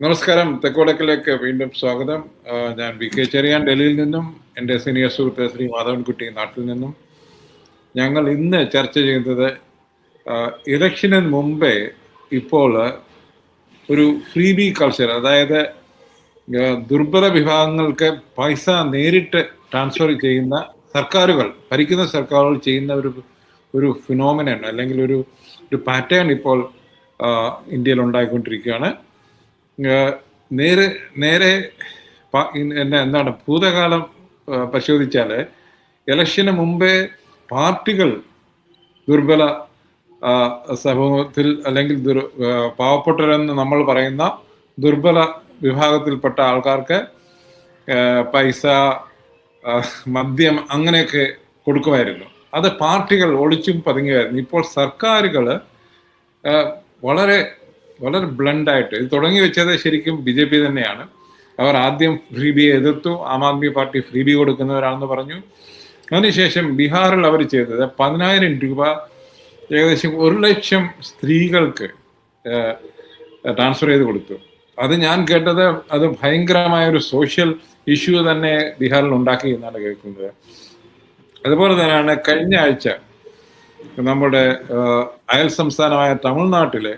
നമസ്കാരം. തെക്കുവടക്കിലേക്ക് വീണ്ടും സ്വാഗതം. ഞാൻ വി കെ ചെറിയാൻ ഡൽഹിയിൽ നിന്നും, എൻ്റെ സീനിയർ സുഹൃത്ത് ശ്രീ മാധവൻകുട്ടി നാട്ടിൽ നിന്നും. ഞങ്ങൾ ഇന്ന് ചർച്ച ചെയ്യുന്നത് ഇലക്ഷന് മുമ്പേ ഇപ്പോൾ ഒരു ഫ്രീ ബി കൾച്ചർ, അതായത് ദുർബല വിഭാഗങ്ങൾക്ക് പൈസ നേരിട്ട് ട്രാൻസ്ഫർ ചെയ്യുന്ന സർക്കാരുകൾ, ഭരിക്കുന്ന സർക്കാരുകൾ ചെയ്യുന്ന ഒരു ഫിനോമിനൻ അല്ലെങ്കിൽ ഒരു പാറ്റേൺ ഇപ്പോൾ ഇന്ത്യയിൽ ഉണ്ടായിക്കൊണ്ടിരിക്കുകയാണ്. നേരെ എന്താണ് ഭൂതകാലം പരിശോധിച്ചാൽ ഇലക്ഷന് മുമ്പേ പാർട്ടികൾ ദുർബല സമൂഹത്തിൽ അല്ലെങ്കിൽ പാവപ്പെട്ടവരെന്ന് നമ്മൾ പറയുന്ന ദുർബല വിഭാഗത്തിൽപ്പെട്ട ആൾക്കാർക്ക് പൈസ, മദ്യം അങ്ങനെയൊക്കെ കൊടുക്കുമായിരുന്നു. അത് പാർട്ടികൾ ഒളിച്ചും പതുങ്ങിയായിരുന്നു. ഇപ്പോൾ സർക്കാരുകൾ വളരെ വളരെ ബ്ലണ്ടായിട്ട് ഇത് തുടങ്ങി വെച്ചത് ശരിക്കും BJP തന്നെയാണ്. അവർ ആദ്യം ഫ്രീ ബിയെ എതിർത്തു. Aam Aadmi party free B കൊടുക്കുന്നവരാണെന്ന് പറഞ്ഞു. അതിനുശേഷം ബീഹാറിൽ അവർ ചെയ്തത് 10,000 രൂപ ഏകദേശം 1 ലക്ഷം സ്ത്രീകൾക്ക് ട്രാൻസ്ഫർ ചെയ്ത് കൊടുത്തു. അത് ഞാൻ കേട്ടത് അത് ഭയങ്കരമായ ഒരു സോഷ്യൽ ഇഷ്യൂ തന്നെ ബീഹാറിൽ ഉണ്ടാക്കി എന്നാണ് കേൾക്കുന്നത്. അതുപോലെ തന്നെയാണ് കഴിഞ്ഞ ആഴ്ച നമ്മുടെ അയൽ സംസ്ഥാനമായ തമിഴ്നാട്ടിലെ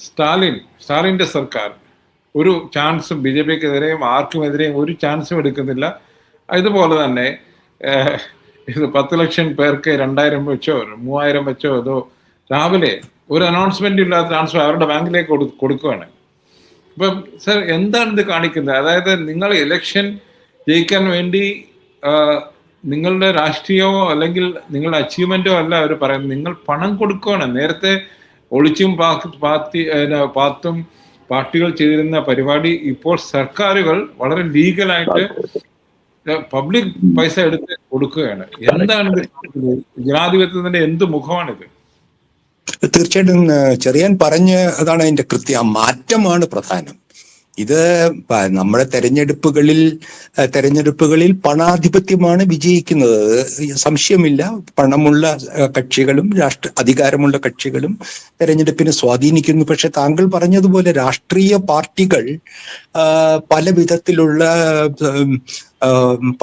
സ്റ്റാലിൻ്റെ സർക്കാർ ഒരു ചാൻസും BJPക്കെതിരെയും ആർക്കുമെതിരെയും ഒരു ചാൻസും എടുക്കുന്നില്ല. ഇതുപോലെ തന്നെ ഇത് 10 ലക്ഷം പേർക്ക് 2,000 വെച്ചോ 3,000 വെച്ചോ അതോ രാവിലെ ഒരു അനൗൺസ്മെന്റ് ഇല്ലാത്ത ട്രാൻസ്ഫർ അവരുടെ ബാങ്കിലേക്ക് കൊടുക്കുകയാണ്. അപ്പം സർ, എന്താണ് ഇത് കാണിക്കുന്നത്? അതായത് നിങ്ങൾ ഇലക്ഷൻ ജയിക്കാൻ വേണ്ടി നിങ്ങളുടെ രാഷ്ട്രീയമോ അല്ലെങ്കിൽ നിങ്ങളുടെ അച്ചീവ്മെന്റോ അല്ല അവർ പറയുന്നത്, നിങ്ങൾ പണം കൊടുക്കുകയാണ്. നേരത്തെ ഒളിച്ചും പാത്തും പാർട്ടികൾ ചെയ്തിരുന്ന പരിപാടി ഇപ്പോൾ സർക്കാരുകൾ വളരെ ലീഗലായിട്ട് പബ്ലിക് പൈസ എടുത്ത് കൊടുക്കുകയാണ്. എന്താണ് ജനാധിപത്യത്തിന്റെ എന്ത് മുഖമാണിത്? തീർച്ചയായിട്ടും ചെറിയാൻ പറഞ്ഞ അതാണ് അതിന്റെ കൃത്യം. മാറ്റമാണ് പ്രധാനം. ഇത് നമ്മുടെ തെരഞ്ഞെടുപ്പുകളിൽ പണാധിപത്യമാണ് വിജയിക്കുന്നത്, സംശയമില്ല. പണമുള്ള കക്ഷികളും അധികാരമുള്ള കക്ഷികളും തെരഞ്ഞെടുപ്പിനെ സ്വാധീനിക്കുന്നു. പക്ഷെ താങ്കൾ പറഞ്ഞതുപോലെ രാഷ്ട്രീയ പാർട്ടികൾ പല വിധത്തിലുള്ള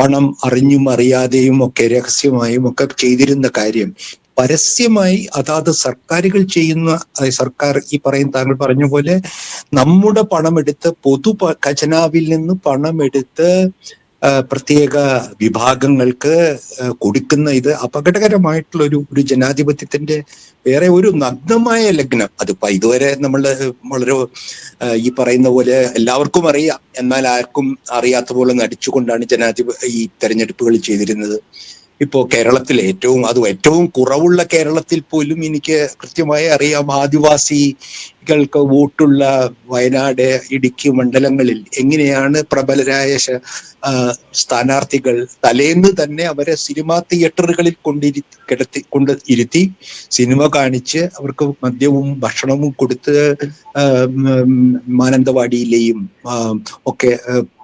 പണം അറിഞ്ഞും അറിയാതെയും ഒക്കെ രഹസ്യമായും ഒക്കെ ചെയ്തിരുന്ന കാര്യം പരസ്യമായി അതാത് സർക്കാരുകൾ ചെയ്യുന്ന, സർക്കാർ ഈ താങ്കൾ പറഞ്ഞ പോലെ നമ്മുടെ പണമെടുത്ത് പൊതു ഖജനാവിൽ നിന്ന് പണമെടുത്ത് പ്രത്യേക വിഭാഗങ്ങൾക്ക് കൊടുക്കുന്ന ഇത് അപകടകരമായിട്ടുള്ള ഒരു ജനാധിപത്യത്തിന്റെ വേറെ ഒരു നഗ്നമായ ലഗ്നം. അതിപ്പോ ഇതുവരെ നമ്മൾ വളരെ ഈ പറയുന്ന പോലെ എല്ലാവർക്കും അറിയാം, എന്നാൽ ആർക്കും അറിയാത്ത പോലെ നടിച്ചുകൊണ്ടാണ് ഈ തെരഞ്ഞെടുപ്പുകൾ ചെയ്തിരുന്നത്. ഇപ്പോ കേരളത്തിൽ ഏറ്റവും കുറവുള്ള കേരളത്തിൽ പോലും എനിക്ക് കൃത്യമായി അറിയാം, ആദിവാസികൾക്ക് വോട്ടുള്ള വയനാട്, ഇടുക്കി മണ്ഡലങ്ങളിൽ എങ്ങനെയാണ് പ്രബലരായ സ്ഥാനാർത്ഥികൾ തലേന്ന് തന്നെ അവരെ സിനിമാ തിയേറ്ററുകളിൽ കൊണ്ട് ഇരുത്തി സിനിമ കാണിച്ച് അവർക്ക് മദ്യവും ഭക്ഷണവും കൊടുത്ത് മാനന്തവാടിയിലെയും ഒക്കെ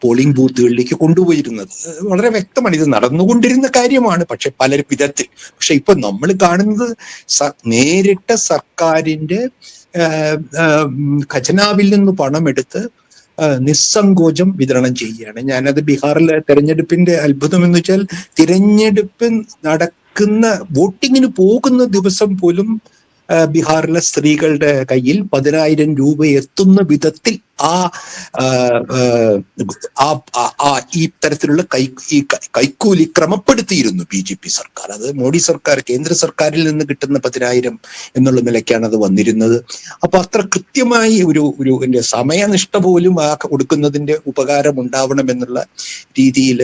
പോളിംഗ് ബൂത്തുകളിലേക്ക് കൊണ്ടുപോയിരുന്നത് വളരെ വ്യക്തമാണ്. ഇത് നടന്നുകൊണ്ടിരുന്ന കാര്യമാണ്, പക്ഷെ പല വിധത്തിൽ. പക്ഷെ ഇപ്പൊ നമ്മൾ കാണുന്നത് നേരിട്ട് സർക്കാരിന്റെ ഖജനാവിൽ നിന്ന് പണമെടുത്ത് നിസ്സങ്കോചം വിതരണം ചെയ്യുകയാണ്. ഞാനത് ബീഹാറിലെ തെരഞ്ഞെടുപ്പിന്റെ അത്ഭുതം എന്ന് വെച്ചാൽ, തിരഞ്ഞെടുപ്പ് നടക്കുന്ന വോട്ടിങ്ങിന് പോകുന്ന ദിവസം പോലും ബീഹാറിലെ സ്ത്രീകളുടെ കയ്യിൽ 10,000 രൂപ എത്തുന്ന വിധത്തിൽ ഈ തരത്തിലുള്ള കൈക്കൂലി ക്രമപ്പെടുത്തിയിരുന്നു BJP സർക്കാർ. അത് മോഡി സർക്കാർ, കേന്ദ്ര സർക്കാരിൽ നിന്ന് കിട്ടുന്ന 10,000 എന്നുള്ള നിലയ്ക്കാണ് അത് വന്നിരുന്നത്. അപ്പൊ അത്ര കൃത്യമായി ഒരു സമയനിഷ്ഠ പോലും കൊടുക്കുന്നതിന്റെ ഉപകാരം ഉണ്ടാവണം എന്നുള്ള രീതിയിൽ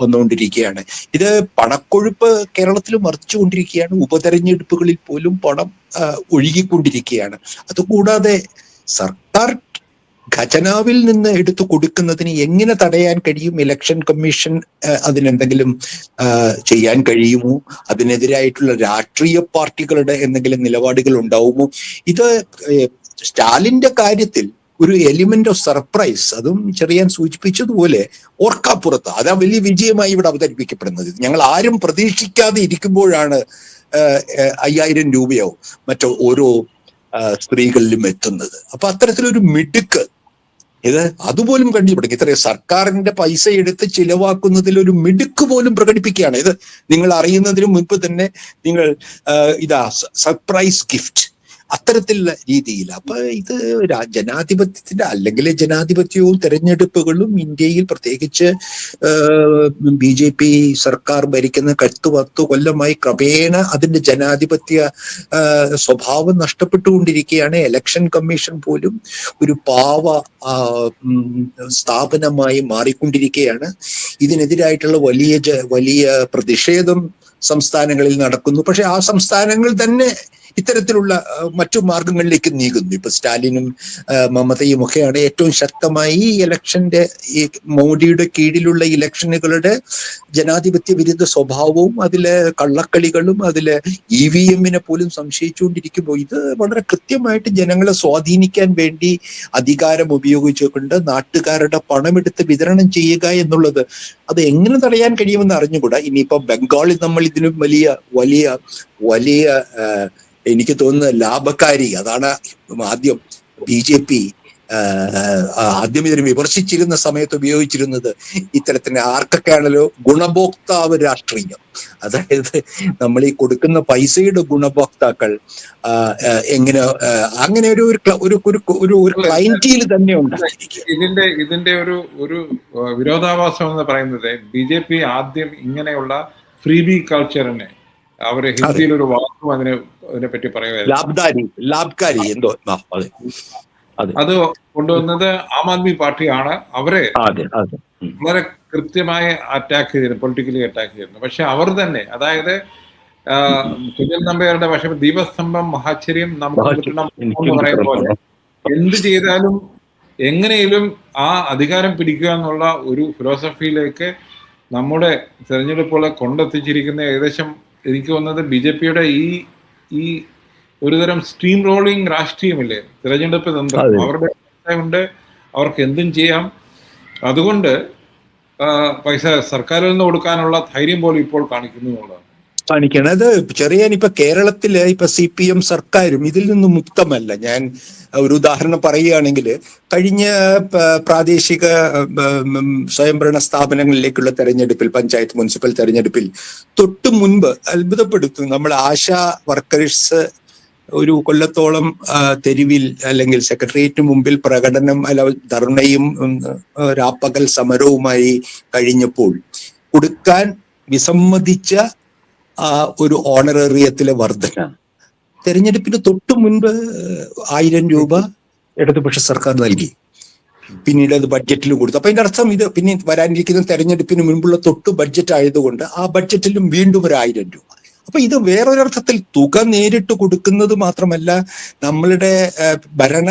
വന്നുകൊണ്ടിരിക്കുകയാണ്. ഇത് പണക്കൊഴുപ്പ് കേരളത്തിൽ മറിച്ചുകൊണ്ടിരിക്കുകയാണ്. ഉപതെരഞ്ഞെടുപ്പുകളിൽ പോലും പണം ഒഴുകിക്കൊണ്ടിരിക്കുകയാണ്. അതുകൂടാതെ സർക്കാർ ഖജനാവിൽ നിന്ന് എടുത്തു കൊടുക്കുന്നതിന് എങ്ങനെ തടയാൻ കഴിയും? ഇലക്ഷൻ കമ്മീഷൻ അതിനെന്തെങ്കിലും ചെയ്യാൻ കഴിയുമോ? അതിനെതിരായിട്ടുള്ള രാഷ്ട്രീയ പാർട്ടികളുടെ എന്തെങ്കിലും നിലപാടുകൾ ഉണ്ടാവുമോ? ഇത് സ്റ്റാലിന്റെ കാര്യത്തിൽ ഒരു എലിമെന്റ് ഓഫ് സർപ്രൈസ്, അതും ചെറിയാൻ സൂചിപ്പിച്ചതുപോലെ ഓർക്കാപ്പുറത്ത് അതാ വലിയ വിജയമായി ഇവിടെ അവതരിപ്പിക്കപ്പെടുന്നത്. ഞങ്ങൾ ആരും പ്രതീക്ഷിക്കാതെ ഇരിക്കുമ്പോഴാണ് 5,000 രൂപയോ മറ്റോ ഓരോ സ്ത്രീകളിലും എത്തുന്നത്. അപ്പൊ അത്തരത്തിലൊരു മിടുക്ക് ഇത് അതുപോലും കണ്ടുപിടിക്കും. ഇത്രയും സർക്കാരിന്റെ പൈസ എടുത്ത് ചിലവാക്കുന്നതിൽ ഒരു മിടുക്ക് പോലും പ്രകടിപ്പിക്കുകയാണ്. ഇത് നിങ്ങൾ അറിയുന്നതിന് മുൻപ് തന്നെ നിങ്ങൾ സർപ്രൈസ് ഗിഫ്റ്റ് അത്തരത്തിലുള്ള രീതിയിൽ. അപ്പൊ ഇത് ജനാധിപത്യത്തിന്റെ അല്ലെങ്കിൽ ജനാധിപത്യവും തെരഞ്ഞെടുപ്പുകളും ഇന്ത്യയിൽ പ്രത്യേകിച്ച് BJP സർക്കാർ ഭരിക്കുന്ന 10 കൊല്ലമായി ക്രമേണ അതിന്റെ ജനാധിപത്യ സ്വഭാവം നഷ്ടപ്പെട്ടുകൊണ്ടിരിക്കുകയാണ്. ഇലക്ഷൻ കമ്മീഷൻ പോലും ഒരു പാവ സ്ഥാപനമായി മാറിക്കൊണ്ടിരിക്കുകയാണ്. ഇതിനെതിരായിട്ടുള്ള വലിയ പ്രതിഷേധം സംസ്ഥാനങ്ങളിൽ നടക്കുന്നു. പക്ഷെ ആ സംസ്ഥാനങ്ങൾ തന്നെ ഇത്തരത്തിലുള്ള മറ്റു മാർഗങ്ങളിലേക്ക് നീങ്ങുന്നു. ഇപ്പൊ സ്റ്റാലിനും മമതയും ഒക്കെയാണ് ഏറ്റവും ശക്തമായി ഈ ഇലക്ഷന്റെ ഈ മോഡിയുടെ കീഴിലുള്ള ഇലക്ഷനുകളുടെ ജനാധിപത്യ വിരുദ്ധ സ്വഭാവവും അതിലെ കള്ളക്കളികളും അതിലെ EVM പോലും സംശയിച്ചുകൊണ്ടിരിക്കുമ്പോൾ ഇത് വളരെ കൃത്യമായിട്ട് ജനങ്ങളെ സ്വാധീനിക്കാൻ വേണ്ടി അധികാരം ഉപയോഗിച്ചുകൊണ്ട് നാട്ടുകാരുടെ പണമെടുത്ത് വിതരണം ചെയ്യുക എന്നുള്ളത് അത് എങ്ങനെ തടയാൻ കഴിയുമെന്ന് അറിഞ്ഞുകൂടാ. ഇനിയിപ്പോ ബംഗാളിൽ നമ്മൾ ഇതിനും വലിയ എനിക്ക് തോന്നുന്നത് ലാഭക്കാരി അതാണ്. ആദ്യം BJP ആദ്യം ഇതിനെ വിമർശിച്ചിരുന്ന സമയത്ത് ഉപയോഗിച്ചിരുന്നത് ഇത്തരത്തിന് ആർക്കൊക്കെയാണല്ലോ ഗുണഭോക്താവ് രാഷ്ട്രീയം. അതായത് നമ്മൾ ഈ കൊടുക്കുന്ന പൈസയുടെ ഗുണഭോക്താക്കൾ എങ്ങനെ അങ്ങനെ ഒരു ക്ലൈന്റീൽ തന്നെ ഉണ്ടായിരിക്കും. ഇതിന്റെ ഒരു വിരോധാഭാസം എന്ന് പറയുന്നത് BJP ആദ്യം ഇങ്ങനെയുള്ള ഫ്രീബി കൾച്ചറിനെ അവര് ഹിന്ദിയിൽ ഒരു വാക്കും അതിനെ പറ്റി പറയുമായിരുന്നു, ലാഭ്കാരി എന്തോ അത് കൊണ്ടുവന്നത് ആം ആദ്മി പാർട്ടിയാണ്. അവരെ വളരെ കൃത്യമായി അറ്റാക്ക് ചെയ്തിരുന്നു, പൊളിറ്റിക്കലി അറ്റാക്ക് ചെയ്തിരുന്നു. പക്ഷെ അവർ തന്നെ, അതായത് കുഞ്ഞൻ നമ്പ്യാരുടെ പക്ഷെ ദീപസ്തംഭം മഹാശ്ചര്യം നമുക്ക് കിട്ടണം എന്ന് പറയുന്ന പോലെ എന്ത് ചെയ്താലും എങ്ങനെയും ആ അധികാരം പിടിക്കുക എന്നുള്ള ഒരു ഫിലോസഫിയിലേക്ക് നമ്മുടെ തെരഞ്ഞെടുപ്പുകളെ കൊണ്ടെത്തിച്ചിരിക്കുന്ന ഏകദേശം എനിക്ക് തോന്നുന്നത് BJPയുടെ ഈ ഒരുതരം സ്റ്റീം റോളിംഗ് രാഷ്ട്രീയമില്ലേ തിരഞ്ഞെടുപ്പ് തന്ത്രം, അവരുടെ ഉണ്ട്, അവർക്ക് എന്തും ചെയ്യാം. അതുകൊണ്ട് പൈസ സർക്കാരിൽ നിന്ന് കൊടുക്കാനുള്ള ധൈര്യം പോലും ഇപ്പോൾ കാണിക്കുന്നു. അത് ചെറിയാൻ ഇപ്പൊ കേരളത്തില് ഇപ്പൊ CPM സർക്കാരും ഇതിൽ നിന്ന് മുക്തമല്ല. ഞാൻ ഒരു ഉദാഹരണം പറയുകയാണെങ്കിൽ കഴിഞ്ഞ പ്രാദേശിക സ്വയംഭരണ സ്ഥാപനങ്ങളിലേക്കുള്ള തെരഞ്ഞെടുപ്പിൽ, പഞ്ചായത്ത് മുനിസിപ്പൽ തെരഞ്ഞെടുപ്പിൽ തൊട്ടു മുൻപ് അത്ഭുതപ്പെടുത്തും, നമ്മൾ ആശാ വർക്കേഴ്സ് ഒരു കൊല്ലത്തോളം തെരുവിൽ അല്ലെങ്കിൽ സെക്രട്ടേറിയറ്റിന് മുമ്പിൽ പ്രകടനം ധർണയും രാപ്പകൽ സമരവുമായി കഴിഞ്ഞപ്പോൾ കൊടുക്കാൻ വിസമ്മതിച്ച ഒരു ഓണറേറിയത്തിലെ വർധന തെരഞ്ഞെടുപ്പിന് തൊട്ടു മുൻപ് 1000 രൂപ ഇടതുപക്ഷ സർക്കാർ നൽകി. പിന്നീട് അത് ബഡ്ജറ്റിലും കൊടുത്തു. അപ്പൊ അതിന്റെ അർത്ഥം ഇത് പിന്നെ വരാനിരിക്കുന്ന തെരഞ്ഞെടുപ്പിന് മുൻപുള്ള ബഡ്ജറ്റ് ആയതുകൊണ്ട് ആ ബഡ്ജറ്റിലും വീണ്ടും ഒരു 1000 രൂപ. അപ്പൊ ഇത് വേറൊരർത്ഥത്തിൽ തുക നേരിട്ട് കൊടുക്കുന്നത് മാത്രമല്ല, നമ്മളുടെ ഭരണ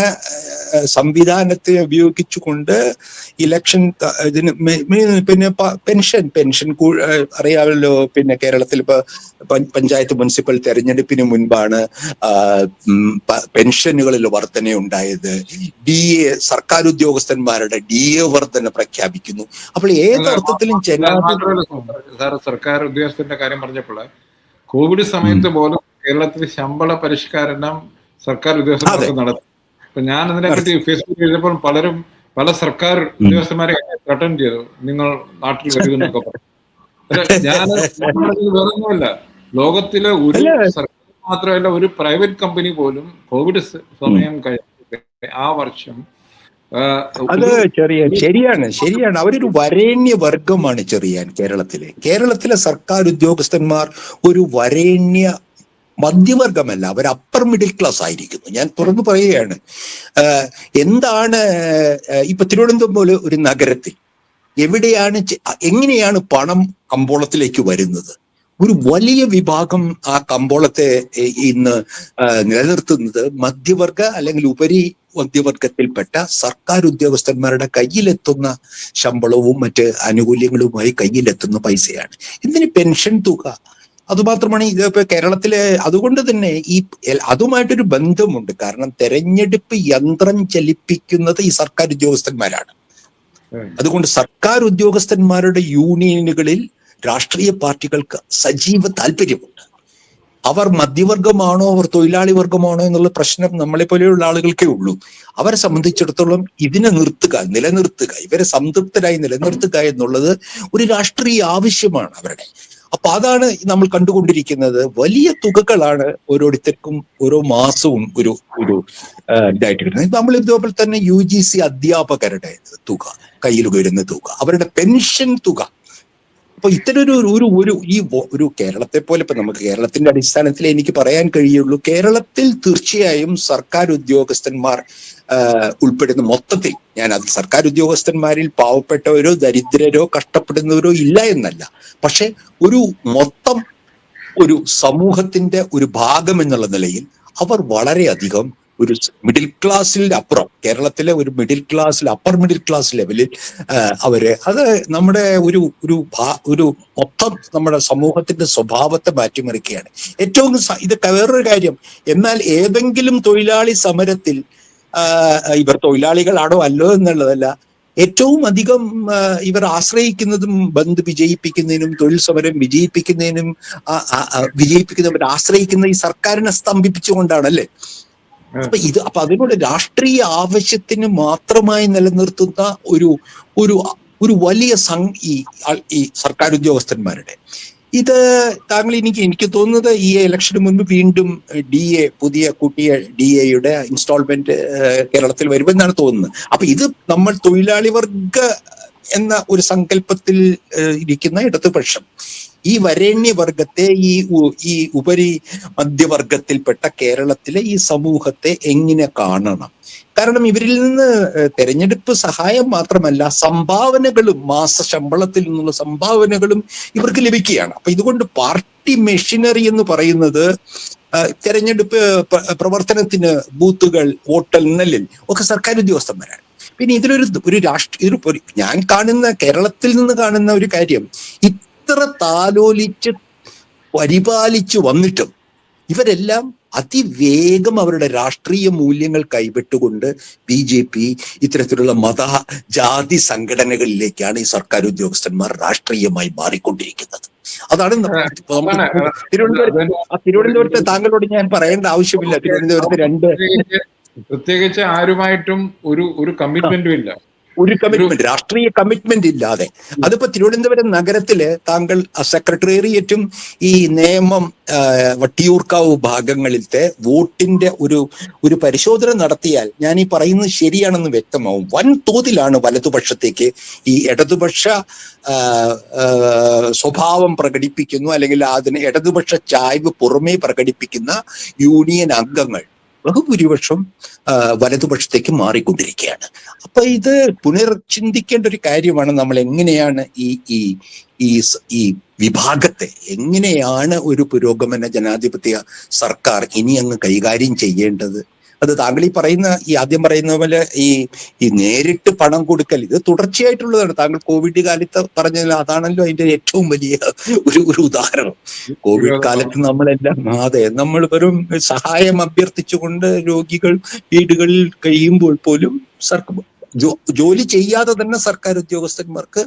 സംവിധാനത്തെ ഉപയോഗിച്ചുകൊണ്ട് ഇലക്ഷൻ ഇതിന് പിന്നെ പെൻഷൻ അറിയാമല്ലോ. പിന്നെ കേരളത്തിൽ ഇപ്പൊ പഞ്ചായത്ത് മുനിസിപ്പൽ തെരഞ്ഞെടുപ്പിന് മുൻപാണ് പെൻഷനുകളിൽ വർധനയുണ്ടായത്. DA സർക്കാർ ഉദ്യോഗസ്ഥന്മാരുടെ DA വർധന പ്രഖ്യാപിക്കുന്നു. അപ്പോൾ ഏതർത്ഥത്തിലും സർക്കാർ ഉദ്യോഗസ്ഥന്റെ കാര്യം പറഞ്ഞപ്പോൾ കോവിഡ് സമയത്ത് പോലും കേരളത്തിൽ ശമ്പള പരിഷ്കരണം സർക്കാർ ഉദ്യോഗസ്ഥർക്ക് നടത്തി. അപ്പൊ ഞാൻ അതിനെപ്പറ്റി ഫേസ്ബുക്കിൽ എഴുതിയപ്പോൾ പല സർക്കാർ ഉദ്യോഗസ്ഥന്മാരെ ത്രട്ടൺ ചെയ്തു, നിങ്ങൾ നാട്ടിൽ വരുമെന്നൊക്കെ പറഞ്ഞു. ഞാൻ വേറൊന്നുമല്ല, ലോകത്തിലെ ഒരു സർക്കാർ മാത്രമല്ല ഒരു പ്രൈവറ്റ് കമ്പനി പോലും കോവിഡ് സമയം കഴിഞ്ഞ ആ വർഷം അത് ശരിയാണ്. അവരൊരു വരേണ്യ വർഗമാണ് കേരളത്തിലെ സർക്കാർ ഉദ്യോഗസ്ഥന്മാർ ഒരു വരേണ്യ മധ്യവർഗമല്ല, അവർ അപ്പർ മിഡിൽ ക്ലാസ് ആയിരിക്കുന്നു. ഞാൻ തുറന്നു പറയുകയാണ്. എന്താണ് ഇപ്പൊ തിരുവനന്തപുരം പോലെ ഒരു നഗരത്തിൽ എങ്ങനെയാണ് പണം കമ്പോളത്തിലേക്ക് വരുന്നത്? ഒരു വലിയ വിഭാഗം ആ കമ്പോളത്തെ ഇന്ന് നിലനിർത്തുന്നത് മധ്യവർഗ അല്ലെങ്കിൽ ഉപരി മധ്യവർഗത്തിൽപ്പെട്ട സർക്കാർ ഉദ്യോഗസ്ഥന്മാരുടെ കയ്യിലെത്തുന്ന ശമ്പളവും മറ്റ് ആനുകൂല്യങ്ങളുമായി കയ്യിലെത്തുന്ന പൈസയാണ്. ഇതിന് പെൻഷൻ തുക അതുമാത്രമാണ്. ഇതിപ്പോ കേരളത്തിലെ അതുകൊണ്ട് തന്നെ അതുമായിട്ടൊരു ബന്ധമുണ്ട്. കാരണം തെരഞ്ഞെടുപ്പ് യന്ത്രം ചലിപ്പിക്കുന്നത് ഈ സർക്കാർ ഉദ്യോഗസ്ഥന്മാരാണ്. അതുകൊണ്ട് സർക്കാർ ഉദ്യോഗസ്ഥന്മാരുടെ യൂണിയനുകളിൽ രാഷ്ട്രീയ പാർട്ടികൾക്ക് സജീവ താല്പര്യമുണ്ട്. അവർ മധ്യവർഗമാണോ അവർ തൊഴിലാളി വർഗമാണോ എന്നുള്ള പ്രശ്നം നമ്മളെ പോലെയുള്ള ആളുകൾക്കേ ഉള്ളൂ. അവരെ സംബന്ധിച്ചിടത്തോളം ഇതിനെ നിലനിർത്തുക, ഇവരെ സംതൃപ്തരായി നിലനിർത്തുക എന്നുള്ളത് ഒരു രാഷ്ട്രീയ ആവശ്യമാണ് അവരുടെ. അപ്പൊ അതാണ് നമ്മൾ കണ്ടുകൊണ്ടിരിക്കുന്നത്. വലിയ തുകകളാണ് ഓരോരുത്തർക്കും ഓരോ മാസവും ഒരു ഒരു ഇതായിട്ട് കിട്ടുന്നത്. നമ്മൾ ഇതേപോലെ തന്നെ UGC അധ്യാപകരുടെ തുക, കയ്യിൽ വരുന്ന തുക, അവരുടെ പെൻഷൻ തുക. അപ്പൊ ഇത്തരം ഒരു കേരളത്തെ പോലെ, ഇപ്പൊ നമുക്ക് കേരളത്തിന്റെ അടിസ്ഥാനത്തിൽ എനിക്ക് പറയാൻ കഴിയുള്ളൂ, കേരളത്തിൽ തീർച്ചയായും സർക്കാർ ഉദ്യോഗസ്ഥന്മാർ ഉൾപ്പെടുന്ന മൊത്തത്തിൽ, അത് സർക്കാർ ഉദ്യോഗസ്ഥന്മാരിൽ പാവപ്പെട്ടവരോ ദരിദ്രരോ കഷ്ടപ്പെടുന്നവരോ ഇല്ല എന്നല്ല, പക്ഷെ മൊത്തം ഒരു സമൂഹത്തിന്റെ ഒരു ഭാഗം എന്നുള്ള നിലയിൽ അവർ വളരെയധികം ഒരു മിഡിൽ ക്ലാസ്സിൽ അപ്പുറം, കേരളത്തിലെ ഒരു അപ്പർ മിഡിൽ ക്ലാസ് ലെവലിൽ അത് നമ്മുടെ ഒരു മൊത്തം നമ്മുടെ സമൂഹത്തിന്റെ സ്വഭാവത്തെ മാറ്റിമറിക്കുകയാണ്. ഏറ്റവും ഇത് വേറൊരു കാര്യം, എന്നാൽ ഏതെങ്കിലും തൊഴിലാളി സമരത്തിൽ ഇവർ തൊഴിലാളികളാണോ അല്ലോ എന്നുള്ളതല്ല, ഏറ്റവും അധികം ഇവർ ആശ്രയിക്കുന്നതും ബന്ദ് വിജയിപ്പിക്കുന്നതിനും തൊഴിൽ സമരം വിജയിപ്പിക്കുന്നവർ ആശ്രയിക്കുന്ന ഈ സർക്കാരിനെ സ്തംഭിപ്പിച്ചുകൊണ്ടാണല്ലേ. അപ്പൊ അതിനോട് രാഷ്ട്രീയ ആവശ്യത്തിന് മാത്രമായി നിലനിർത്തുന്ന ഒരു വലിയ ഈ സർക്കാർ ഉദ്യോഗസ്ഥന്മാരുടെ ഇത് എനിക്ക് തോന്നുന്നത് ഈ ഇലക്ഷന് മുൻപ് വീണ്ടും പുതിയ കൂട്ടിയ DAയുടെ ഇൻസ്റ്റാൾമെന്റ് കേരളത്തിൽ വരുമെന്നാണ് തോന്നുന്നത്. അപ്പൊ ഇത് നമ്മൾ തൊഴിലാളി വർഗ എന്ന ഒരു സങ്കല്പത്തിൽ ഇരിക്കുന്ന ഇടതുപക്ഷം ഈ വരേണ്യവർഗത്തെ, ഈ ഉപരി മധ്യവർഗത്തിൽപ്പെട്ട കേരളത്തിലെ ഈ സമൂഹത്തെ എങ്ങനെ കാണണം? കാരണം ഇവരിൽ നിന്ന് തെരഞ്ഞെടുപ്പ് സഹായം മാത്രമല്ല, സംഭാവനകളും, മാസ ശമ്പളത്തിൽ നിന്നുള്ള സംഭാവനകളും ഇവർക്ക് ലഭിക്കുകയാണ്. അപ്പൊ ഇതുകൊണ്ട് പാർട്ടി മെഷീനറി എന്ന് പറയുന്നത് തെരഞ്ഞെടുപ്പ് പ്രവർത്തനത്തിന് ബൂത്തുകൾ, വോട്ടെണ്ണലിൽ ഒക്കെ സർക്കാർ ഉദ്യോഗസ്ഥന്മാരാണ്. പിന്നെ ഇതിലൊരു ഞാൻ കാണുന്ന, കേരളത്തിൽ നിന്ന് കാണുന്ന ഒരു കാര്യം, ഇത്ര താലോലിച്ച് പരിപാലിച്ചു വന്നിട്ടും ഇവരെല്ലാം അതിവേഗം അവരുടെ രാഷ്ട്രീയ മൂല്യങ്ങൾ കൈവിട്ടുകൊണ്ട് BJP ഇത്തരത്തിലുള്ള ജാതി സംഘടനകളിലേക്കാണ് ഈ സർക്കാർ ഉദ്യോഗസ്ഥന്മാർ രാഷ്ട്രീയമായി മാറിക്കൊണ്ടിരിക്കുന്നത്. അതാണ് തിരുവനന്തപുരത്ത് താങ്കളോട് ഞാൻ പറയേണ്ട ആവശ്യമില്ല. തിരുവനന്തപുരത്ത് പ്രത്യേകിച്ച് ആരുമായിട്ടും ഒരു കമ്മിറ്റ്മെന്റും ഇല്ല, രാഷ്ട്രീയ കമ്മിറ്റ്മെന്റ് ഇല്ലാതെ. അതിപ്പോ തിരുവനന്തപുരം നഗരത്തില് താങ്കൾ സെക്രട്ടേറിയറ്റും ഈ നേമം, വട്ടിയൂർക്കാവ് ഭാഗങ്ങളിലത്തെ വോട്ടിന്റെ ഒരു പരിശോധന നടത്തിയാൽ ഞാൻ ഈ പറയുന്നത് ശരിയാണെന്ന് വ്യക്തമാവും. വൻതോതിലാണ് വലതുപക്ഷത്തേക്ക് ഈ ഇടതുപക്ഷ സ്വഭാവം പ്രകടിപ്പിക്കുന്നു, അല്ലെങ്കിൽ അതിന് ഇടതുപക്ഷ ചായ്വ് പുറമേ പ്രകടിപ്പിക്കുന്ന യൂണിയൻ അംഗങ്ങൾ ബഹുഭൂരിപക്ഷം വലതുപക്ഷത്തേക്ക് മാറിക്കൊണ്ടിരിക്കുകയാണ്. അപ്പൊ ഇത് പുനർചിന്തിക്കേണ്ട ഒരു കാര്യമാണ്. നമ്മൾ എങ്ങനെയാണ് ഈ വിഭാഗത്തെ എങ്ങനെയാണ് ഒരു പുരോഗമന ജനാധിപത്യ സർക്കാർ ഇനി അങ്ങ് കൈകാര്യം ചെയ്യേണ്ടത്? അത് താങ്കൾ ആദ്യം പറയുന്ന പോലെ ഈ നേരിട്ട് പണം കൊടുക്കൽ, ഇത് തുടർച്ചയായിട്ടുള്ളതാണ്. താങ്കൾ കോവിഡ് കാലത്ത് പറഞ്ഞതിൽ അതാണല്ലോ അതിന്റെ ഏറ്റവും വലിയ ഒരു ഉദാഹരണം. കോവിഡ് കാലത്ത് നമ്മൾ വെറും സഹായം അഭ്യർത്ഥിച്ചുകൊണ്ട് രോഗികൾ വീടുകളിൽ കഴിയുമ്പോൾ പോലും ജോലി ചെയ്യാതെ തന്നെ സർക്കാർ ഉദ്യോഗസ്ഥന്മാർക്ക്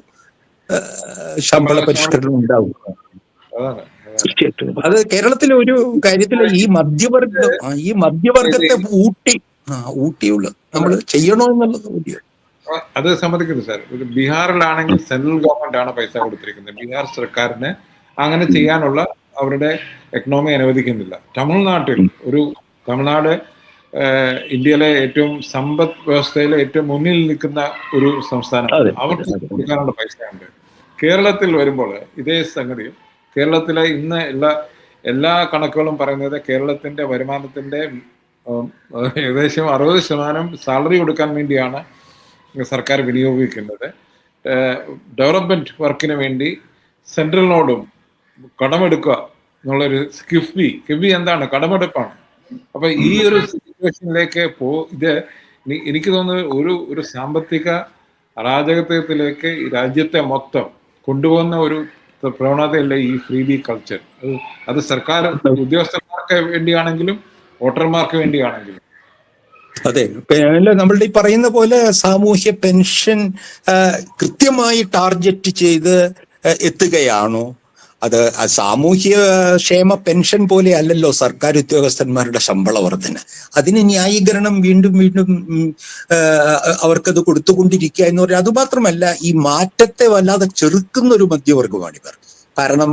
ശമ്പള പരിഷ്കരണം ഉണ്ടാവും. അത് കേരളത്തിലെ ഒരു കാര്യത്തില് ഈ മധ്യവർഗത്തെ ഊട്ടിയുള്ള നമ്മൾ ചെയ്യണോ എന്നുള്ളത് അത് സമ്മതിക്കുന്നു സാർ. ബീഹാറിലാണെങ്കിൽ സെൻട്രൽ ഗവൺമെന്റ് ആണ് പൈസ കൊടുത്തിരിക്കുന്നത്. ബീഹാർ സർക്കാരിന് അങ്ങനെ ചെയ്യാനുള്ള അവരുടെ എക്കണോമി അനുവദിക്കുന്നില്ല. തമിഴ്നാട് ഇന്ത്യയിലെ ഏറ്റവും സമ്പദ് വ്യവസ്ഥയിലെ ഏറ്റവും മുന്നിൽ നിൽക്കുന്ന ഒരു സംസ്ഥാനമാണ്. അവർക്ക് കൊടുക്കാനുള്ള പൈസയുണ്ട്. കേരളത്തിൽ വരുമ്പോൾ ഇതേ സംഗതി, കേരളത്തിലെ ഇന്ന് എല്ലാ കണക്കുകളും പറയുന്നത് കേരളത്തിന്റെ വരുമാനത്തിന്റെ ഏകദേശം 60% സാലറി കൊടുക്കാൻ വേണ്ടിയാണ് സർക്കാർ വിനിയോഗിക്കുന്നത്. ഡെവലപ്മെന്റ് വർക്കിന് വേണ്ടി സെൻട്രലിനോടും കടമെടുക്കുക എന്നുള്ളൊരു കിഫ്ബി എന്താണ്? കടമെടുപ്പാണ്. അപ്പൊ ഈ ഒരു സിറ്റുവേഷനിലേക്ക് ഇത് എനിക്ക് തോന്നുന്നത് ഒരു സാമ്പത്തിക അരാജകത്വത്തിലേക്ക് ഈ രാജ്യത്തെ മൊത്തം കൊണ്ടുപോകുന്ന ഒരു പ്രവണതയല്ല ഈ ഫ്രീ ബി കൾച്ചർ. അത് സർക്കാർ ഉദ്യോഗസ്ഥന്മാർക്ക് വേണ്ടിയാണെങ്കിലും വോട്ടർമാർക്ക് വേണ്ടിയാണെങ്കിലും. അതെ, നമ്മളുടെ ഈ പറയുന്ന പോലെ സാമൂഹ്യ പെൻഷൻ കൃത്യമായി ടാർഗറ്റ് ചെയ്ത് എത്തുകയാണോ, അത് സാമൂഹ്യ ക്ഷേമ പെൻഷൻ പോലെ അല്ലല്ലോ സർക്കാർ ഉദ്യോഗസ്ഥന്മാരുടെ ശമ്പള വർധന. അതിന് ന്യായീകരണം വീണ്ടും വീണ്ടും അവർക്കത് കൊടുത്തുകൊണ്ടിരിക്കുക എന്ന് പറഞ്ഞാൽ, അതുമാത്രമല്ല ഈ മാറ്റത്തെ വല്ലാതെ ചെറുക്കുന്ന ഒരു മധ്യവർഗമാണിവർ. കാരണം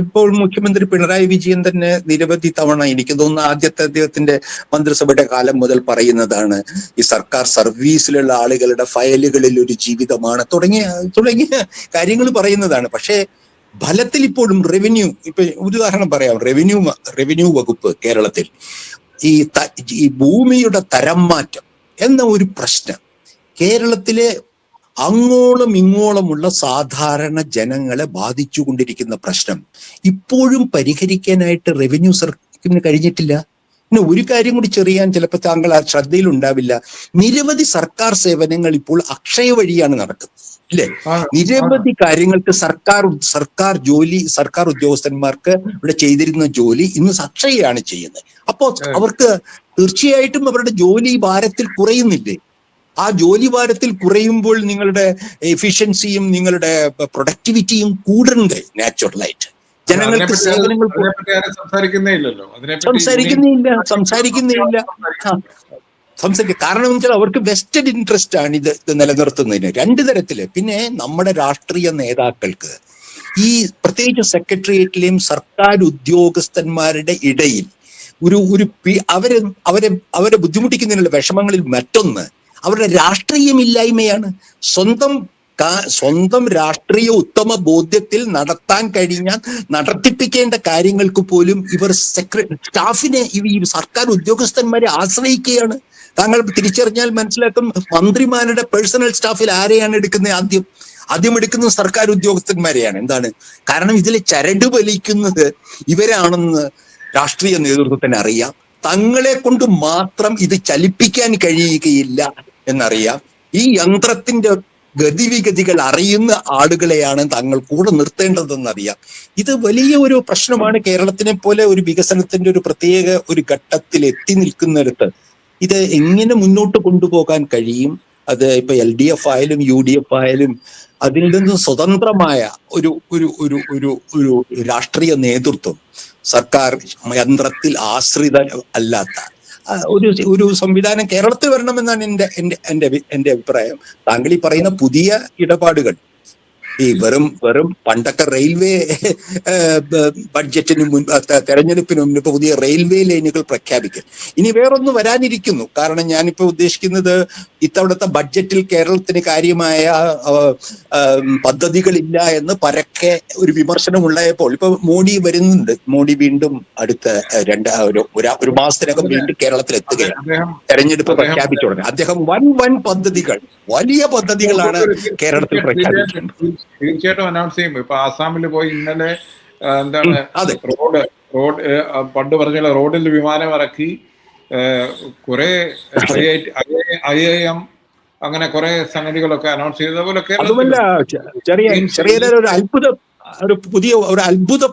ഇപ്പോൾ മുഖ്യമന്ത്രി പിണറായി വിജയൻ തന്നെ നിരവധി തവണ, എനിക്ക് തോന്നുന്നു ആദ്യത്തെ അദ്ദേഹത്തിന്റെ മന്ത്രിസഭയുടെ കാലം മുതൽ പറയുന്നതാണ്, ഈ സർക്കാർ സർവീസിലുള്ള ആളുകളുടെ ഫയലുകളിൽ ഒരു ജീവിതമാണ് തുടങ്ങിയ കാര്യങ്ങൾ പറയുന്നതാണ്. പക്ഷേ ഫലത്തിൽ ഇപ്പോഴും റവന്യൂ, ഇപ്പൊ ഉദാഹരണം പറയാം, റവന്യൂ വകുപ്പ് കേരളത്തിൽ ഈ ഭൂമിയുടെ തരം മാറ്റം എന്ന ഒരു പ്രശ്നം കേരളത്തിലെ അങ്ങോളം ഇങ്ങോളമുള്ള സാധാരണ ജനങ്ങളെ ബാധിച്ചുകൊണ്ടിരിക്കുന്ന പ്രശ്നം ഇപ്പോഴും പരിഹരിക്കാനായിട്ട് റവന്യൂ സർക്കിന് കഴിഞ്ഞിട്ടില്ല. പിന്നെ ഒരു കാര്യം കൂടി ചെറിയാൻ ചിലപ്പോൾ താങ്കൾ ആ ശ്രദ്ധയിലുണ്ടാവില്ല, നിരവധി സർക്കാർ സേവനങ്ങൾ ഇപ്പോൾ അക്ഷയ വഴിയാണ് നടക്കുന്നത്, ഇല്ലേ? നിരവധി കാര്യങ്ങൾക്ക് സർക്കാർ ഉദ്യോഗസ്ഥന്മാർക്ക് ഇവിടെ ചെയ്തിരുന്ന ജോലി ഇന്ന് അക്ഷയയാണ് ചെയ്യുന്നത്. അപ്പോൾ അവർക്ക് തീർച്ചയായിട്ടും അവരുടെ ജോലി ഭാരത്തിൽ കുറയുന്നില്ലേ? ആ ജോലി ഭാരത്തിൽ കുറയുമ്പോൾ നിങ്ങളുടെ എഫിഷ്യൻസിയും നിങ്ങളുടെ പ്രൊഡക്ടിവിറ്റിയും കൂടണ്ടേ നാച്ചുറലായിട്ട്? ജനങ്ങൾക്ക് സേവനങ്ങൾ സംസാരിക്കുന്നില്ല. കാരണം എന്ന് വെച്ചാൽ അവർക്ക് വെസ്റ്റഡ് ഇൻട്രസ്റ്റ് ആണ് ഇത് നിലനിർത്തുന്നതിന് രണ്ട് തരത്തില്. പിന്നെ നമ്മുടെ രാഷ്ട്രീയ നേതാക്കൾക്ക് ഈ പ്രത്യേകിച്ച് സെക്രട്ടേറിയറ്റിലെയും സർക്കാർ ഉദ്യോഗസ്ഥന്മാരുടെ ഇടയിൽ അവരെ ബുദ്ധിമുട്ടിക്കുന്നതിനുള്ള വിഷമങ്ങളിൽ മറ്റൊന്ന് അവരുടെ രാഷ്ട്രീയമില്ലായ്മയാണ്. സ്വന്തം രാഷ്ട്രീയ ഉത്തമ ബോധ്യത്തിൽ നടത്താൻ കഴിഞ്ഞാൽ നടത്തിപ്പിക്കേണ്ട കാര്യങ്ങൾക്ക് പോലും ഇവർ സ്റ്റാഫിനെ, ഈ സർക്കാർ ഉദ്യോഗസ്ഥന്മാരെ ആശ്രയിക്കുകയാണ്. താങ്കൾ തിരിച്ചറിഞ്ഞാൽ മനസ്സിലാക്കും, മന്ത്രിമാരുടെ പേഴ്സണൽ സ്റ്റാഫിൽ ആരെയാണ് എടുക്കുന്നത്? ആദ്യം എടുക്കുന്നത് സർക്കാർ ഉദ്യോഗസ്ഥന്മാരെയാണ്. എന്താണ് കാരണം? ഇതിലെ ചരട് വലിക്കുന്നത് ഇവരാണെന്ന് രാഷ്ട്രീയ നേതൃത്വത്തിന് അറിയാം. തങ്ങളെ കൊണ്ട് മാത്രം ഇത് ചലിപ്പിക്കാൻ കഴിയുകയില്ല എന്നറിയാം. ഈ യന്ത്രത്തിന്റെ ഗതിവിഗതികൾ അറിയുന്ന ആളുകളെയാണ് തങ്ങൾ കൂടെ നിർത്തേണ്ടതെന്നറിയാം. ഇത് വലിയ ഒരു പ്രശ്നമാണ്. കേരളത്തിനെ പോലെ ഒരു വികസനത്തിന്റെ ഒരു പ്രത്യേക ഒരു ഘട്ടത്തിൽ എത്തി നിൽക്കുന്നിടത്ത് ഇത് എങ്ങനെ മുന്നോട്ട് കൊണ്ടുപോകാൻ കഴിയും? അത് ഇപ്പൊ LDF ആയാലും UDF ആയാലും അതിൽ നിന്ന് സ്വതന്ത്രമായ ഒരു രാഷ്ട്രീയ നേതൃത്വം, സർക്കാർ യന്ത്രത്തിൽ ആശ്രിത അല്ലാത്ത ഒരു സംവിധാനം കേരളത്തിൽ വരണമെന്നാണ് എന്റെ അഭിപ്രായം. താങ്കൾ ഈ പറയുന്ന പുതിയ ഇടപാടുകൾ, ഈ വെറും പണ്ടൊക്കെ റെയിൽവേ ബഡ്ജറ്റിന് മുൻപ്, തെരഞ്ഞെടുപ്പിന് മുൻപ് പുതിയ റെയിൽവേ ലൈനുകൾ പ്രഖ്യാപിക്കും. ഇനി വേറൊന്ന് വരാനിരിക്കുന്നു. കാരണം ഞാനിപ്പോ ഉദ്ദേശിക്കുന്നത്, ഇത്തവണത്തെ ബഡ്ജറ്റിൽ കേരളത്തിന് കാര്യമായ പദ്ധതികളില്ല എന്ന് പരക്കെ ഒരു വിമർശനം ഉണ്ടായപ്പോൾ ഇപ്പൊ മോഡി വരുന്നുണ്ട്. മോഡി വീണ്ടും അടുത്ത ഒരു മാസത്തിനകം വീണ്ടും കേരളത്തിൽ എത്തുകയാണ്. തെരഞ്ഞെടുപ്പ് പ്രഖ്യാപിച്ചു തുടങ്ങി. അദ്ദേഹം വൻ പദ്ധതികൾ, വലിയ പദ്ധതികളാണ് കേരളത്തിൽ പ്രഖ്യാപിക്കുന്നത്. തീർച്ചയായിട്ടും അനൗൺസ് ചെയ്യും. ഇപ്പൊ ആസാമിൽ പോയി ഇന്നലെ എന്താണ് റോഡ് പണ്ട് പറഞ്ഞ റോഡിൽ വിമാനം ഇറക്കി, കുറെ IIM അങ്ങനെ കുറെ സംഗതികളൊക്കെ അനൗൺസ് ചെയ്ത പോലെ. അതുമല്ല, ഒരു അത്ഭുത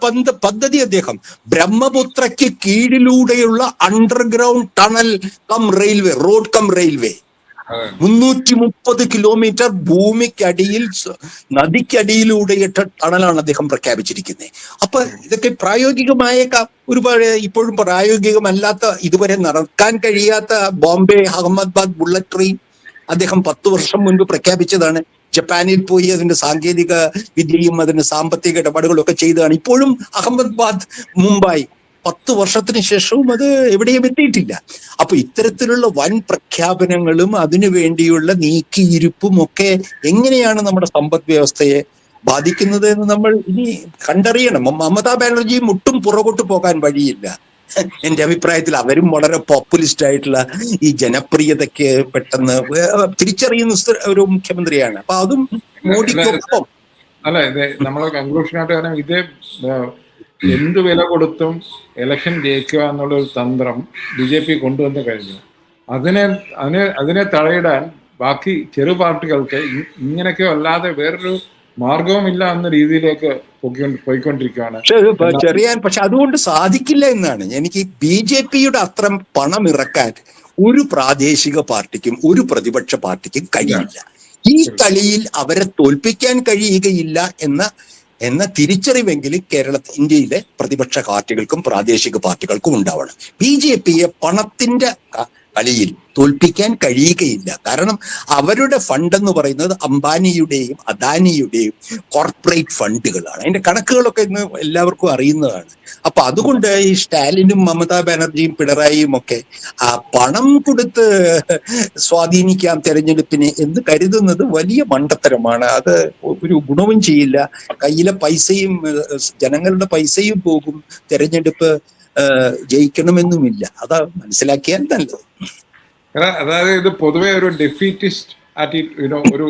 പദ്ധതി അദ്ദേഹം ബ്രഹ്മപുത്രയ്ക്ക് കീഴിലൂടെയുള്ള underground tunnel cum railway, road cum railway 330 kilometre ഭൂമിക്കടിയിൽ, നദിക്കടിയിലൂടെയിട്ട ടണലാണ് അദ്ദേഹം പ്രഖ്യാപിച്ചിരിക്കുന്നത്. അപ്പൊ ഇതൊക്കെ പ്രായോഗികമായേക്കാം. ഒരുപാട് ഇപ്പോഴും പ്രായോഗികമല്ലാത്ത, ഇതുവരെ നടക്കാൻ കഴിയാത്ത ബോംബെ അഹമ്മദാബാദ് ബുള്ളറ്റ് ട്രെയിൻ അദ്ദേഹം 10 വർഷം മുൻപ് പ്രഖ്യാപിച്ചതാണ്. ജപ്പാനിൽ പോയി അതിന്റെ സാങ്കേതിക വിദ്യയും അതിന്റെ സാമ്പത്തിക ഇടപാടുകളും ഒക്കെ ചെയ്തതാണ്. ഇപ്പോഴും അഹമ്മദാബാദ് മുംബൈ 10 വർഷത്തിന് ശേഷവും അത് എവിടെയും എത്തിയിട്ടില്ല. അപ്പൊ ഇത്തരത്തിലുള്ള വൻ പ്രഖ്യാപനങ്ങളും അതിനു വേണ്ടിയുള്ള നീക്കിയിരിപ്പും ഒക്കെ എങ്ങനെയാണ് നമ്മുടെ സമ്പദ് വ്യവസ്ഥയെ ബാധിക്കുന്നത് എന്ന് നമ്മൾ ഇനി കണ്ടറിയണം. മമതാ ബാനർജി മുട്ടും പുറകോട്ട് പോകാൻ വഴിയില്ല. എന്റെ അഭിപ്രായത്തിൽ അവരും വളരെ പോപ്പുലിസ്റ്റ് ആയിട്ടുള്ള ഈ ജനപ്രിയതയ്ക്ക് പെട്ടെന്ന് തിരിച്ചറിയുന്ന ഒരു മുഖ്യമന്ത്രിയാണ്. അപ്പൊ അതും മോഡിക്കൊപ്പം ഇത് നമ്മളെ കൺക്ലൂഷനായിട്ട്, കാരണം ഇത് എന്ത് വില കൊടുത്തും ഇലക്ഷൻ ജയിക്കുക എന്നുള്ളൊരു തന്ത്രം BJP കൊണ്ടുവന്ന് കഴിഞ്ഞു. അതിനെ തടയിടാൻ ബാക്കി ചെറു പാർട്ടികൾക്ക് ഇങ്ങനെയൊക്കെ അല്ലാതെ വേറൊരു മാർഗവുമില്ല എന്ന രീതിയിലേക്ക് പോയിക്കൊണ്ടിരിക്കുകയാണ്. പക്ഷെ അതുകൊണ്ട് സാധിക്കില്ല എന്നാണ് എനിക്ക്. BJPയുടെ അത്ര പണം ഇറക്കാൻ ഒരു പ്രാദേശിക പാർട്ടിക്കും ഒരു പ്രതിപക്ഷ പാർട്ടിക്കും കഴിയില്ല. ഈ കളിയിൽ അവരെ തോൽപ്പിക്കാൻ കഴിയുകയില്ല എന്ന എന്ന തിരിച്ചറിവെങ്കിലും ഇന്ത്യയിലെ പ്രതിപക്ഷ പാർട്ടികൾക്കും പ്രാദേശിക പാർട്ടികൾക്കും ഉണ്ടാവണം. BJPയെ പണത്തിന്റെ കളിയിൽ തോൽപ്പിക്കാൻ കഴിയുകയില്ല. കാരണം അവരുടെ ഫണ്ട് എന്ന് പറയുന്നത് അംബാനിയുടെയും അദാനിയുടെയും കോർപ്പറേറ്റ് ഫണ്ടുകളാണ്. അതിന്റെ കണക്കുകളൊക്കെ ഇന്ന് എല്ലാവർക്കും അറിയുന്നതാണ്. അപ്പൊ അതുകൊണ്ട് ഈ സ്റ്റാലിനും മമതാ ബാനർജിയും പിണറായിയും ഒക്കെ ആ പണം കൊടുത്ത് സ്വാധീനിക്കാം തെരഞ്ഞെടുപ്പിനെ എന്ന് കരുതുന്നത് വലിയ മണ്ടത്തരമാണ്. അത് ഒരു ഗുണവും ചെയ്യില്ല. കയ്യിലെ പൈസയും ജനങ്ങളുടെ പൈസയും പോകും. തെരഞ്ഞെടുപ്പ് ജയിക്കണമെന്നുമില്ല. അതാ മനസ്സിലാക്കിയാൽ നല്ലത്. അതായത് ഇത് പൊതുവെ ഒരു ഡെഫീറ്റിസ്റ്റ് ഒരു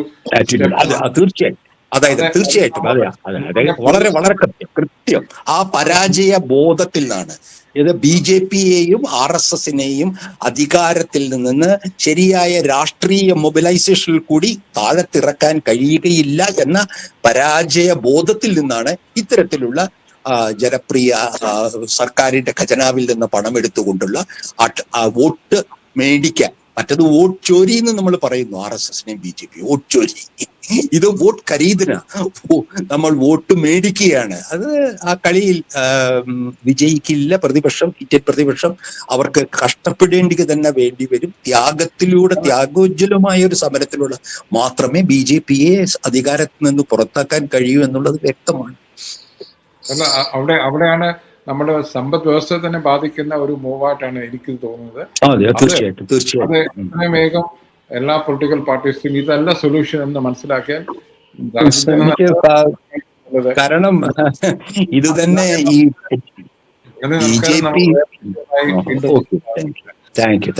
തീർച്ചയായിട്ടും തീർച്ചയായിട്ടും അതെ വളരെ വളരെ കൃത്യം ആ പരാജയ ബോധത്തിൽ നിന്നാണ് ഇത് BJPയെയും RSSനെയും അധികാരത്തിൽ നിന്ന് ശരിയായ രാഷ്ട്രീയ മൊബിലൈസേഷനിൽ കൂടി താഴത്തിറക്കാൻ കഴിയുകയില്ല എന്ന പരാജയ ബോധത്തിൽ നിന്നാണ് ഇത്തരത്തിലുള്ള ജനപ്രിയ സർക്കാരിന്റെ ഖജനാവിൽ നിന്ന് പണം എടുത്തുകൊണ്ടുള്ള വോട്ട് മേടിക്കാൻ. മറ്റത് വോട്ട് ചോരി എന്ന് നമ്മൾ പറയുന്നു RSSനെയും BJP വോട്ട് ചോരി. ഇത് വോട്ട് ഖരീദിന, നമ്മൾ വോട്ട് മേടിക്കുകയാണ്. അത് ആ കളിയിൽ വിജയിക്കില്ല പ്രതിപക്ഷം. ഇന്ത്യൻ പ്രതിപക്ഷം അവർക്ക് കഷ്ടപ്പെടേണ്ടി തന്നെ വേണ്ടി വരും. ത്യാഗോജ്വലമായ ഒരു സമരത്തിലൂടെ മാത്രമേ BJPയെ അധികാരത്തിൽ നിന്ന് പുറത്താക്കാൻ കഴിയൂ എന്നുള്ളത് വ്യക്തമാണ്. അവിടെയാണ് നമ്മുടെ സമ്പദ് വ്യവസ്ഥ തന്നെ ബാധിക്കുന്ന ഒരു മൂവായിട്ടാണ് എനിക്ക് തോന്നുന്നത്. തീർച്ചയായിട്ടും വേഗം എല്ലാ പൊളിറ്റിക്കൽ പാർട്ടീസും ഇതല്ല സൊല്യൂഷൻ എന്ന് മനസ്സിലാക്കിയാൽ, കാരണം ഇത് തന്നെ ഈ BJP. Thank you.